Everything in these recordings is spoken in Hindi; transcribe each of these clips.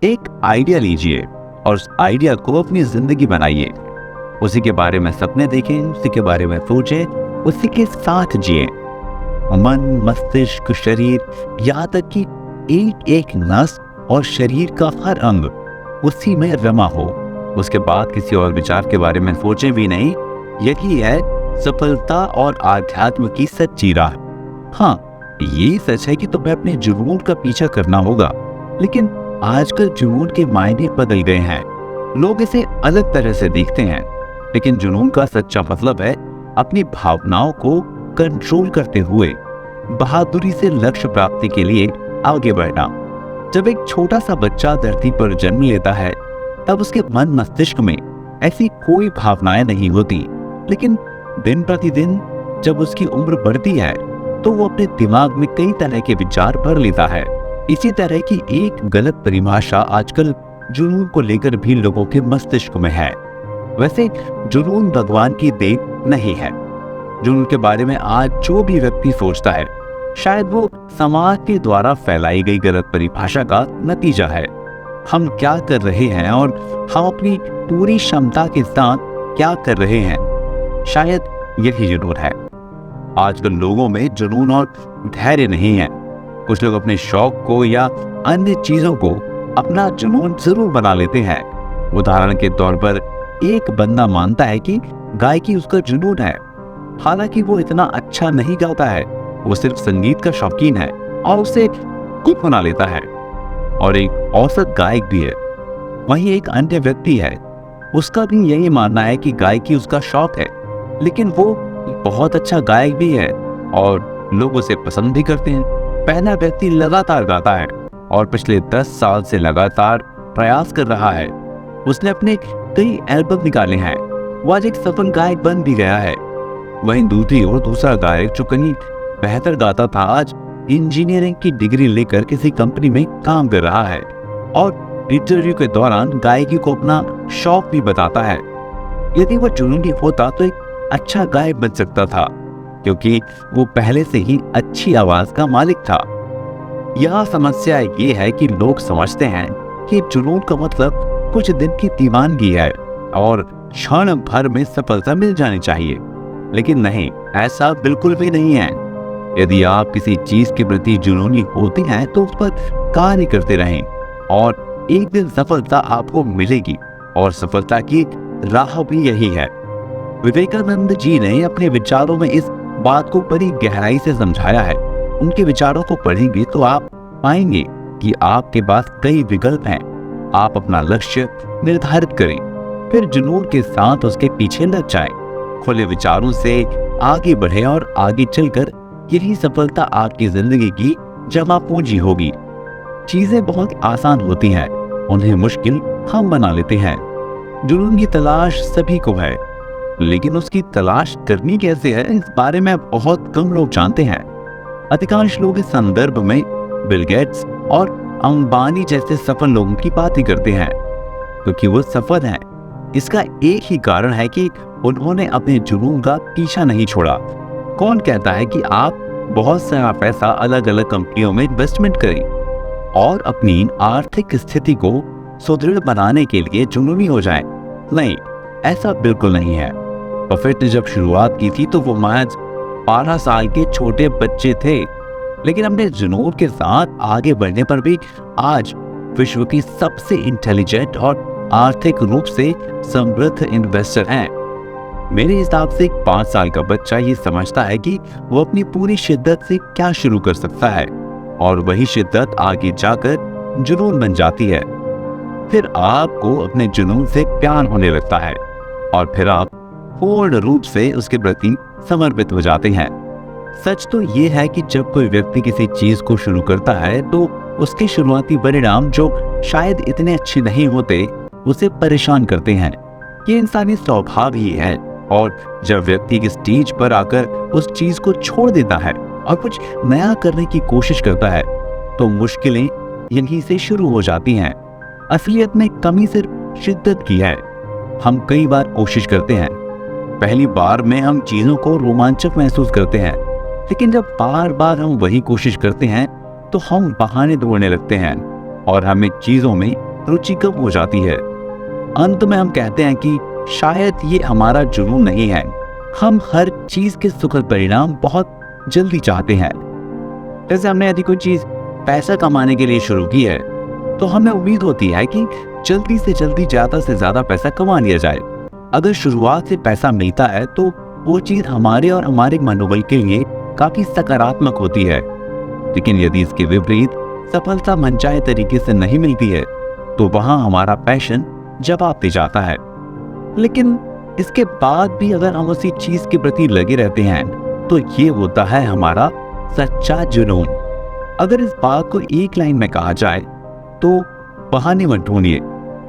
एक आइडिया लीजिए और उस आइडिया को अपनी जिंदगी बनाइए। उसी के बारे में सपने देखें, उसी के बारे में सोचें, उसी के साथ जिए। मन, मस्तिष्क, शरीर, यहाँ तक कि एक एक नस और शरीर का हर अंग उसी में रमा हो। उसके बाद किसी और विचार के बारे में सोचें भी नहीं। यही है सफलता और आध्यात्म की सच्ची राह। हाँ, ये सच है कि तुम्हें अपने जुनून का पीछा करना होगा, लेकिन आजकल जुनून के मायने बदल गए हैं। लोग इसे अलग तरह से देखते हैं, लेकिन जुनून का सच्चा मतलब है अपनी भावनाओं को कंट्रोल करते हुए बहादुरी से लक्ष्य प्राप्ति के लिए आगे बढ़ना। जब एक छोटा सा बच्चा धरती पर जन्म लेता है, तब उसके मन मस्तिष्क में ऐसी कोई भावनाएं नहीं होती, लेकिन दिन प्रतिदिन जब उसकी उम्र बढ़ती है तो वो अपने दिमाग में कई तरह के विचार भर लेता है। इसी तरह की एक गलत परिभाषा आजकल जुनून को लेकर भी लोगों के मस्तिष्क में है। वैसे जुनून भगवान की देन नहीं है। जुनून के बारे में आज जो भी व्यक्ति सोचता है, शायद वो समाज के द्वारा फैलाई गई गलत परिभाषा का नतीजा है। हम क्या कर रहे हैं और हम अपनी पूरी क्षमता के साथ क्या कर रहे हैं, शायद यही जुनून है। आजकल लोगों में जुनून और धैर्य नहीं है। कुछ लोग अपने शौक को या अन्य चीजों को अपना जुनून जरूर बना लेते हैं। उदाहरण के तौर पर एक बंदा मानता है कि गायकी उसका जुनून है, हालांकि वो इतना अच्छा नहीं गाता है, वो सिर्फ संगीत का शौकीन है और उसे खुद बना लेता है। और एक औसत गायक भी है। वहीं एक अन्य व्यक्ति है, उसका भी यही मानना है कि गायकी उसका शौक है, लेकिन वो बहुत अच्छा गायक भी है और लोग उसे पसंद भी करते हैं। पहला व्यक्ति लगातार गाता है और पिछले 10 साल से लगातार प्रयास कर रहा है। उसने अपने कई एल्बम निकाले हैं, वो आज एक सफल गायक बन भी गया है। वहीं दूसरी ओर दूसरा गायक जो कहीं बेहतर गाता था, आज इंजीनियरिंग की डिग्री लेकर किसी कंपनी में काम कर रहा है और इंटरव्यू के दौरान गायकी को अपना शौक भी बताता है। यदि वो जुनूनी होता तो एक अच्छा गायक बन सकता था, क्योंकि वो पहले से ही अच्छी आवाज का मालिक था। यह समस्या ये है कि लोग समझते हैं कि जुनून का मतलब कुछ दिन की दीवानगी है और क्षण भर में सफलता मिल जानी चाहिए, लेकिन नहीं, ऐसा बिल्कुल भी नहीं है। यदि आप किसी चीज के प्रति जुनूनी होते हैं तो उस पर कार्य करते रहें और एक दिन सफलता आपको मिलेगी। और सफलता की राह भी यही है। विवेकानंद जी ने अपने विचारों में इस बात को बड़ी गहराई से समझाया है। उनके विचारों को पढ़ेंगे तो आप पाएंगे कि आपके पास कई विकल्प हैं। आप अपना लक्ष्य निर्धारित करें, फिर जुनून के साथ उसके पीछे लग जाएं। खुले विचारों से आगे बढ़ें और आगे चलकर यही सफलता आपकी जिंदगी की जमा पूंजी होगी। चीजें बहुत आसान होती हैं, उन्हें मुश्किल हम बना लेते हैं। जुनून की तलाश सभी को है, लेकिन उसकी तलाश करनी कैसे है, इस बारे में बहुत कम लोग जानते हैं। अधिकांश लोग इस संदर्भ में बिल गेट्स और अंबानी जैसे सफल लोगों की बात ही करते हैं, क्योंकि वो सफल हैं। इसका एक ही कारण है कि उन्होंने अपने जुनून का पीछा नहीं छोड़ा। कौन कहता है कि आप बहुत सारा पैसा अलग अलग कंपनियों में इन्वेस्टमेंट करें और अपनी आर्थिक स्थिति को सुदृढ़ बनाने के लिए जुनूनी हो जाएं? नहीं, ऐसा बिल्कुल नहीं है। बफेट ने जब शुरुआत की थी तो वो महज 12 साल के छोटे बच्चे थे, लेकिन अपने जुनून के साथ आगे बढ़ने पर भी आज विश्व की सबसे इंटेलिजेंट और आर्थिक रूप से समृद्ध इन्वेस्टर हैं। मेरे हिसाब से एक 5 साल का बच्चा ये समझता है कि वो अपनी पूरी शिद्दत से क्या शुरू कर सकता है, और वही शिद्दत आगे जाकर जुनून बन जाती है। फिर आपको अपने जुनून से प्यार होने लगता है और फिर आप पूर्ण रूप से उसके प्रति समर्पित हो जाते हैं। सच तो ये है कि जब कोई व्यक्ति किसी चीज को शुरू करता है तो उसके शुरुआती परिणाम जो शायद इतने अच्छे नहीं होते, उसे परेशान करते हैं। ये इंसानी स्वभाव ही है। और जब व्यक्ति एक स्टेज पर आकर उस चीज को छोड़ देता है और कुछ नया करने की कोशिश करता है, तो मुश्किलें यहीं से शुरू हो जाती हैं। असलियत में कमी सिर्फ शिद्दत की है। हम कई बार कोशिश करते हैं, पहली बार में हम चीजों को रोमांचक महसूस करते हैं, लेकिन जब बार बार हम वही कोशिश करते हैं तो हम बहाने ढूंढने लगते हैं और हमें चीजों में रुचि कम हो जाती है। अंत में हम कहते हैं कि शायद ये हमारा जुनून नहीं है, हम हर चीज के सुखद परिणाम बहुत जल्दी चाहते हैं। जैसे हमने यदि कोई चीज पैसा कमाने के लिए शुरू की है तो हमें उम्मीद होती है कि जल्दी से जल्दी ज्यादा से ज्यादा पैसा कमा लिया जाए। अगर शुरुआत से पैसा मिलता है तो वो चीज हमारे और हमारे मनोबल के लिए काफी सकारात्मक होती है। लेकिन यदि इसके विपरीत सफलता मनचाहे तरीके से नहीं मिलती है तो वहां हमारा पैशन जवाब दे जाता है। लेकिन इसके बाद भी अगर हम उसी चीज के प्रति लगे रहते हैं तो ये होता है हमारा सच्चा जुनून। अगर इस बात को एक लाइन में कहा जाए तो बहाने मत ढूंढिए,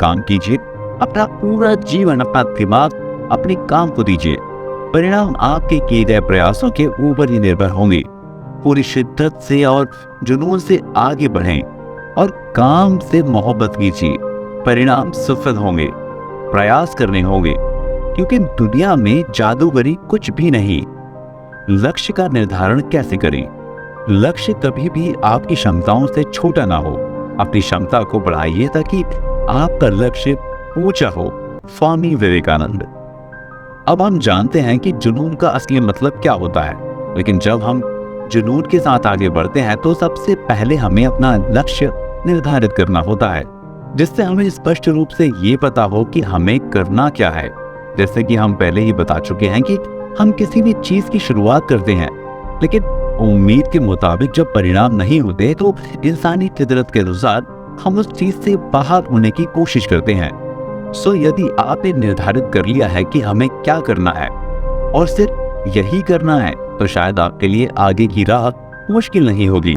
काम कीजिए, अपना पूरा जीवन, अपना दिमाग अपने काम को दीजिए। परिणाम आपके किए गए प्रयासों के ऊपर ही निर्भर होंगे। पूरी शिद्दत से और जुनून से आगे बढ़ें और काम से मोहब्बत कीजिए। परिणाम सफल होंगे, प्रयास करने होंगे, क्योंकि दुनिया में जादूगरी कुछ भी नहीं। लक्ष्य का निर्धारण कैसे करें? लक्ष्य कभी भी आपकी क्षमताओं से छोटा ना हो। अपनी क्षमता को बढ़ाइए ताकि आपका लक्ष्य ऊंचा हो। स्वामी विवेकानंद। अब हम जानते हैं कि जुनून का असली मतलब क्या होता है, लेकिन जब हम जुनून के साथ आगे बढ़ते हैं तो सबसे पहले हमें अपना लक्ष्य निर्धारित करना होता है, जिससे हमें स्पष्ट रूप से ये पता हो कि हमें करना क्या है। जैसे कि हम पहले ही बता चुके हैं कि हम किसी भी चीज की शुरुआत करते हैं, लेकिन उम्मीद के मुताबिक जब परिणाम नहीं होते तो इंसानी फितरत के अनुसार हम उस चीज से बाहर होने की कोशिश करते हैं। सो यदि आपने निर्धारित कर लिया है कि हमें क्या करना है और सिर्फ यही करना है तो शायद आपके लिए आगे की राह मुश्किल नहीं होगी।